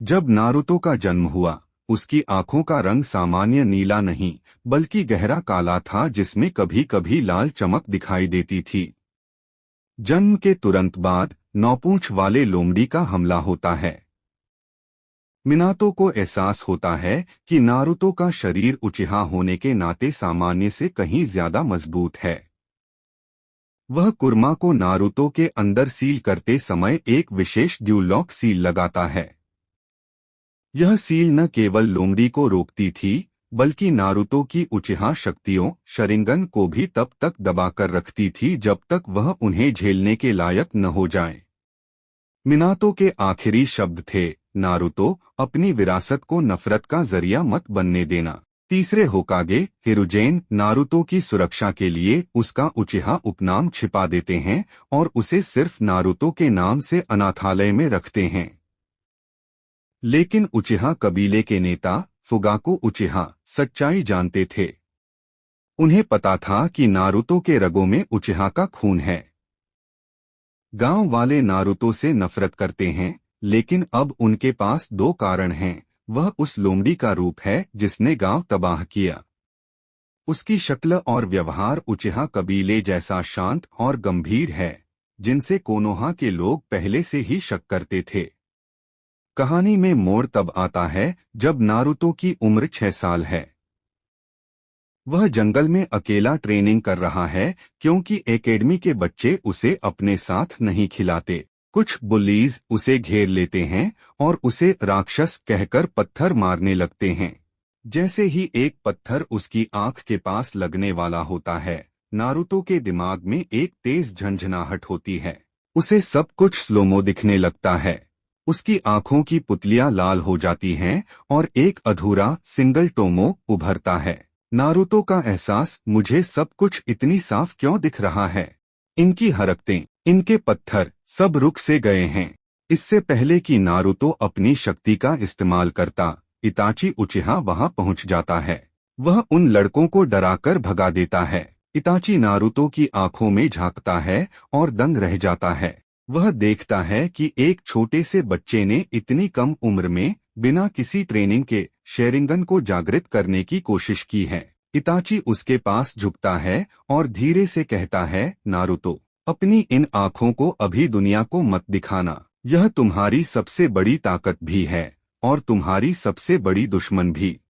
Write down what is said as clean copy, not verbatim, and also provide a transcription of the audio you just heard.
जब नारुतो का जन्म हुआ, उसकी आंखों का रंग सामान्य नीला नहीं बल्कि गहरा काला था, जिसमें कभी कभी लाल चमक दिखाई देती थी। जन्म के तुरंत बाद नौपूंछ वाले लोमड़ी का हमला होता है। मिनातो को एहसास होता है कि नारुतो का शरीर उचिहा होने के नाते सामान्य से कहीं ज्यादा मजबूत है। वह कुर्मा को नारुतो के अंदर सील करते समय एक विशेष ड्यूलॉक सील लगाता है। यह सील न केवल लोमड़ी को रोकती थी बल्कि नारुतो की उचिहा शक्तियों शरिंगन को भी तब तक दबाकर रखती थी जब तक वह उन्हें झेलने के लायक न हो जाए। मिनातो के आखिरी शब्द थे, नारुतो, अपनी विरासत को नफरत का जरिया मत बनने देना। तीसरे होकागे हिरुजेन नारुतो की सुरक्षा के लिए उसका उचिहा उपनाम छिपा देते हैं और उसे सिर्फ नारुतो के नाम से अनाथालय में रखते हैं। लेकिन उचिहा कबीले के नेता फुगाको उचिहा सच्चाई जानते थे। उन्हें पता था कि नारुतो के रगों में उचिहा का खून है। गांव वाले नारुतो से नफरत करते हैं, लेकिन अब उनके पास दो कारण हैं। वह उस लोमड़ी का रूप है जिसने गांव तबाह किया। उसकी शक्ल और व्यवहार उचिहा कबीले जैसा शांत और गंभीर है, जिनसे कोनोहा के लोग पहले से ही शक करते थे। कहानी में मोड़ तब आता है जब नारुतो की उम्र 6 साल है। वह जंगल में अकेला ट्रेनिंग कर रहा है क्योंकि एकेडमी के बच्चे उसे अपने साथ नहीं खिलाते। कुछ बुलीज उसे घेर लेते हैं और उसे राक्षस कहकर पत्थर मारने लगते हैं। जैसे ही एक पत्थर उसकी आंख के पास लगने वाला होता है, नारुतो के दिमाग में एक तेज झंझनाहट होती है। उसे सब कुछ स्लोमो दिखने लगता है। उसकी आंखों की पुतलियां लाल हो जाती हैं और एक अधूरा सिंगल टोमो उभरता है। नारुतो का एहसास, मुझे सब कुछ इतनी साफ क्यों दिख रहा है? इनकी हरकतें, इनके पत्थर सब रुक से गए हैं। इससे पहले कि नारुतो अपनी शक्ति का इस्तेमाल करता, इताची उचिहा वहां पहुंच जाता है। वह उन लड़कों को डराकर भगा देता है। इताची नारुतो की आंखों में झांकता है और दंग रह जाता है। वह देखता है कि एक छोटे से बच्चे ने इतनी कम उम्र में बिना किसी ट्रेनिंग के शेरिंगन को जागृत करने की कोशिश की है। इताची उसके पास झुकता है और धीरे से कहता है, नारुतो, अपनी इन आंखों को अभी दुनिया को मत दिखाना। यह तुम्हारी सबसे बड़ी ताकत भी है और तुम्हारी सबसे बड़ी दुश्मन भी।